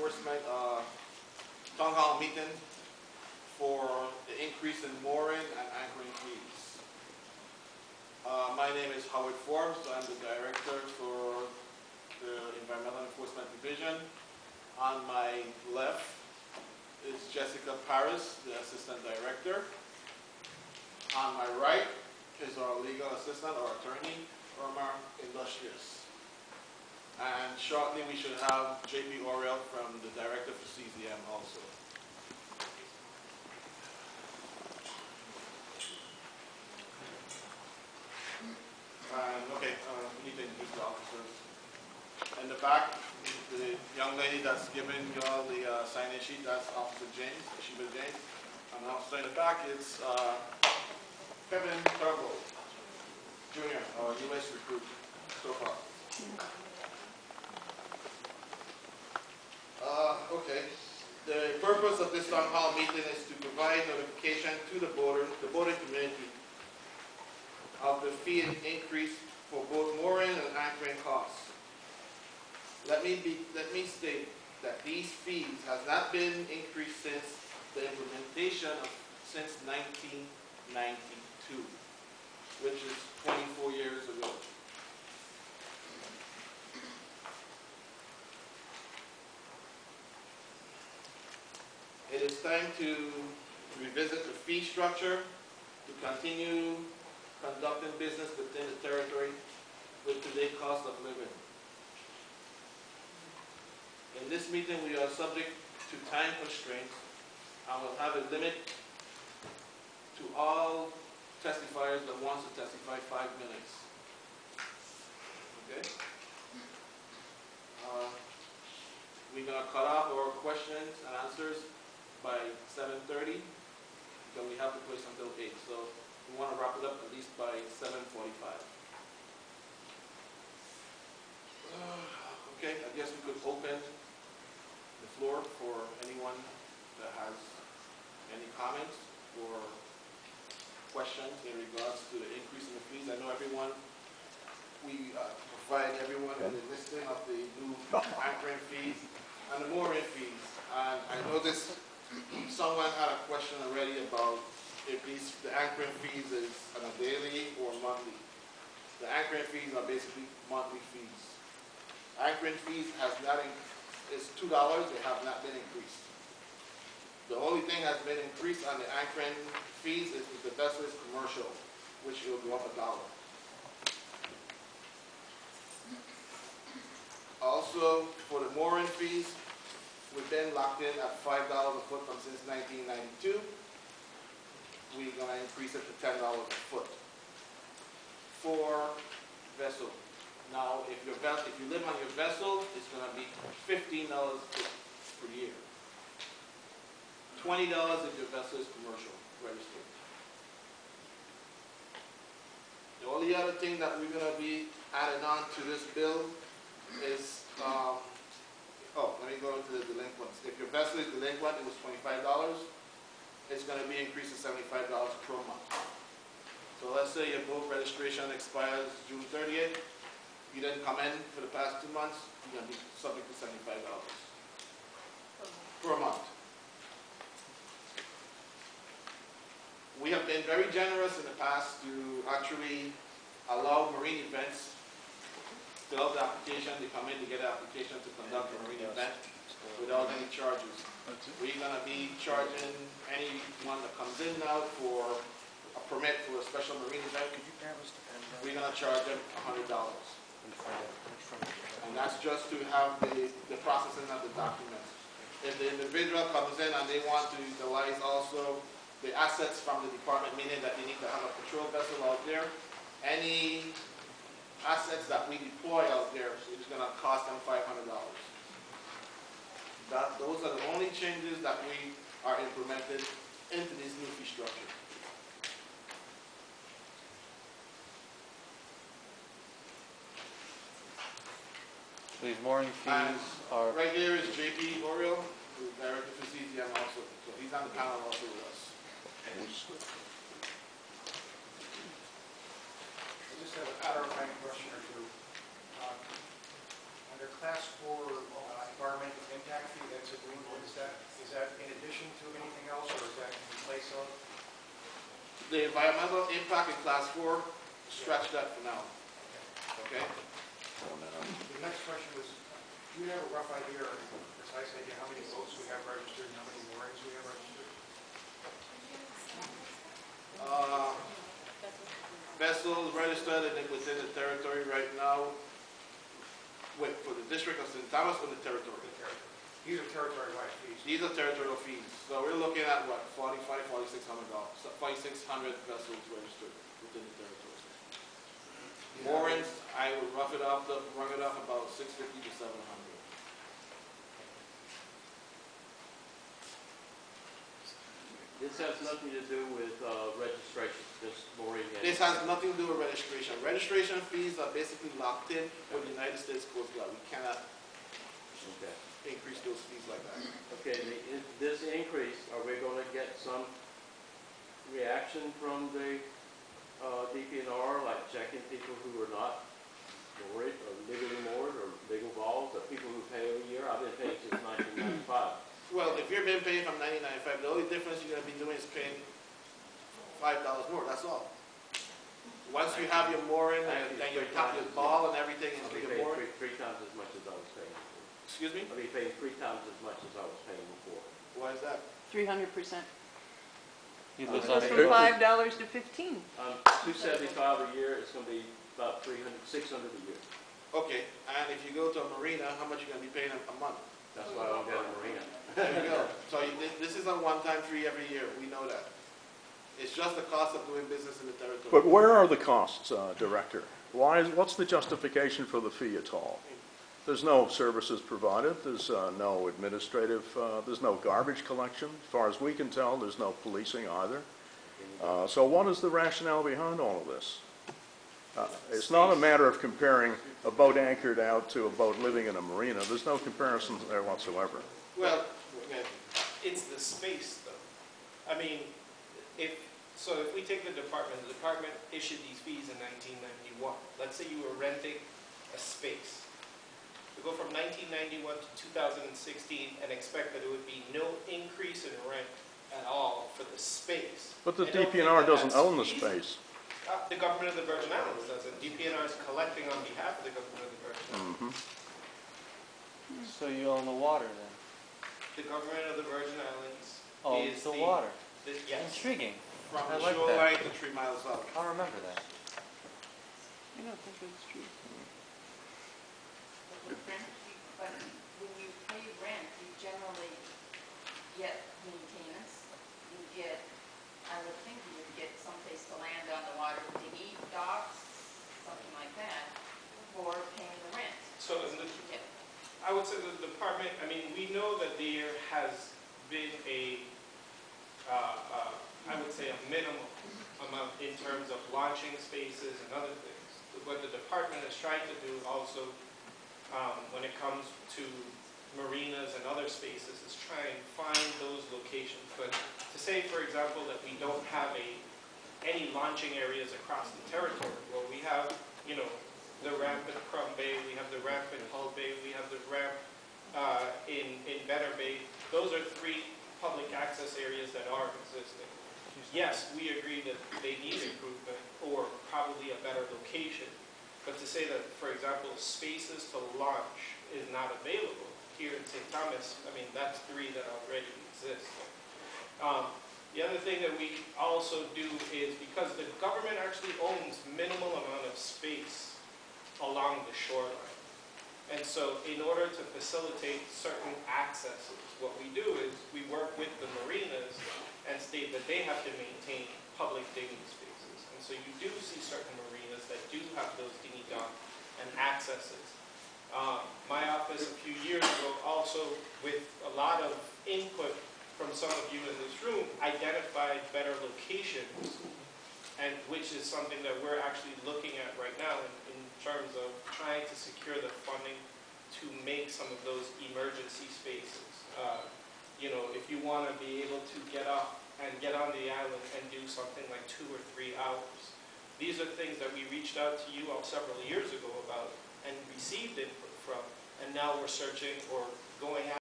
Enforcement Town Hall meeting for the increase in mooring and anchoring fees. My name is Howard Forbes. I'm the director for the Environmental Enforcement Division. On my left is Jessica Paris, the assistant director. On my right is our legal assistant, or attorney, Omar Industrious. And shortly we should have JP Oriel from the director for CZM also. Okay, we need to introduce the officers. In the back, the young lady that's giving you all the sign-in sheet, that's Officer James, Sheba James. And the officer in the back is Kevin Turnbull, Jr., our U.S. recruit so far. Okay. The purpose of this town hall meeting is to provide notification to the boating community of the fee increase for both mooring and anchoring costs. Let me state that these fees has not been increased since the implementation since 1992, which is 24 years ago. It is time to revisit the fee structure to continue conducting business within the territory with today's cost of living. In this meeting, we are subject to time constraints. I will have a limit to all testifiers that wants to testify 5 minutes. Okay? We're going to cut off our questions and answers by 7:30, because we have the place until 8. So we want to wrap it up at least by 7:45. Okay, I guess we could open the floor for anyone that has any comments or questions in regards to the increase in the fees. I know everyone, we provide everyone with a listing of the new anchoring fees and the mooring fees. And I noticed someone had a question already about if the anchoring fees is on a daily or monthly. The anchoring fees are basically monthly fees. Anchoring fees is $2. They have not been increased. The only thing that's been increased on the anchoring fees is if the vessel is commercial, which will go up $1. Also, for the mooring fees, we've been locked in at $5 a foot since 1992. We're going to increase it to $10 a foot for vessel. Now, if you live on your vessel, it's going to be $15 per year. $20 if your vessel is commercial, registered. The only other thing that we're going to be adding on to this bill is, let me go into the delinquents. If your vessel is delinquent, it was $25. It's going to be increased to $75 per month. So let's say your boat registration expires June 30th. You didn't come in for the past 2 months, you're going to be subject to $75 per month. We have been very generous in the past to actually allow marine events to fill out the application. They come in to get an application to conduct a marine event without any charges. We're going to be charging anyone that comes in now for a permit for a special marine event. We're going to charge them $100. And that's just to have the processing of the documents. If the individual comes in and they want to utilize also the assets from the department, meaning that they need to have a patrol vessel out there, any assets that we deploy out there is going to cost them $500. Those are the only changes that we are implemented into this new fee structure. These mooring fees are... Right here is JP Oriel, who's director for CZM also. So he's on the panel also with us. I just have a clarifying question or two. Under Class 4 environmental impact fee, that's addition to anything else, or is that in place of? The environmental impact in class 4, scratch that for now, okay? The next question was, do you have a rough idea or precise idea how many boats we have registered and how many moorings we have registered? Vessels registered within the territory right now, for the district of St. Thomas or the territory? These are territory-wide fees. These are territorial fees. So we're looking at what, $4,600, so 4,600 vessels registered within the territory. Moorings, I would run it up about 650 to 700. This has nothing to do with registration, just mooring. This has nothing to do with registration. Registration fees are basically locked in with the United States Coast Guard. We cannot increase those fees like that. Okay, this increase, are we going to get some reaction from the DPNR, like checking people who are not moored or legally moored or legal balls, or people who pay every year? I've been paying since 1995. Well, if you've been paying from 1995, the only difference you're going to be doing is paying $5 more, that's all. Once you have your mooring and your ball and everything is your mooring. Three times as much as I was paying before. Excuse me? I'll be paying 3 times as much as I was paying before. Why is that? 300%. He It lives goes on from a $5 to 15. $275 a year. It's going to be about $600 a year. Okay, and if you go to a marina, how much are you going to be paying a month? That's why I don't get a marina. There you go. So this is a one-time fee every year. We know that. It's just the cost of doing business in the territory. But where are the costs, Director? What's the justification for the fee at all? There's no services provided, there's no administrative, there's no garbage collection. As far as we can tell, there's no policing either. So what is the rationale behind all of this? It's not a matter of comparing a boat anchored out to a boat living in a marina. There's no comparison there whatsoever. Well, It's the space, though. I mean, if we take the department issued these fees in 1991. Let's say you were renting a space. To go from 1991 to 2016 and expect that it would be no increase in rent at all for the space. But the I don't think DPNR doesn't that's own the feasible. space. The government of the Virgin Islands doesn't. DPNR is collecting on behalf of the government of the Virgin Islands. So you own the water then? The government of the Virgin Islands Owns is the water. Yes. Intriguing. from I the like shoreline that. to 3 miles out. I'll remember that. I don't think that's true. But when you pay rent, you generally get maintenance, you get, I would think you would get someplace to land on the water, dinghy, docks, something like that, for paying the rent. So I would say the department, I mean, we know that there has been I would say a minimum amount in terms of launching spaces and other things. What the department is trying to do also, when it comes to marinas and other spaces, is try and find those locations. But to say, for example, that we don't have any launching areas across the territory, well, we have, the ramp in Crum Bay, we have the ramp in Hull Bay, we have the ramp in Benner Bay. Those are 3 public access areas that are existing. Yes, we agree that they need improvement or probably a better location, but to say that, for example, spaces to launch is not available here in St. Thomas, I mean, that's 3 that already exist. The other thing that we also do is, because the government actually owns minimal amount of space along the shoreline, and so in order to facilitate certain accesses, what we do is we work with the marinas and state that they have to maintain public dinghy spaces. And so you do see certain marinas that do have those dinghy dock and accesses. My office a few years ago also, with a lot of input from some of you in this room, identified better locations, and which is something that we're actually looking at right now in terms of trying to secure the funding to make some of those emergency spaces. If you want to be able to get up and get on the island and do something like 2 or 3 hours. These are things that we reached out to you all several years ago about and received input from, and now we're searching or going out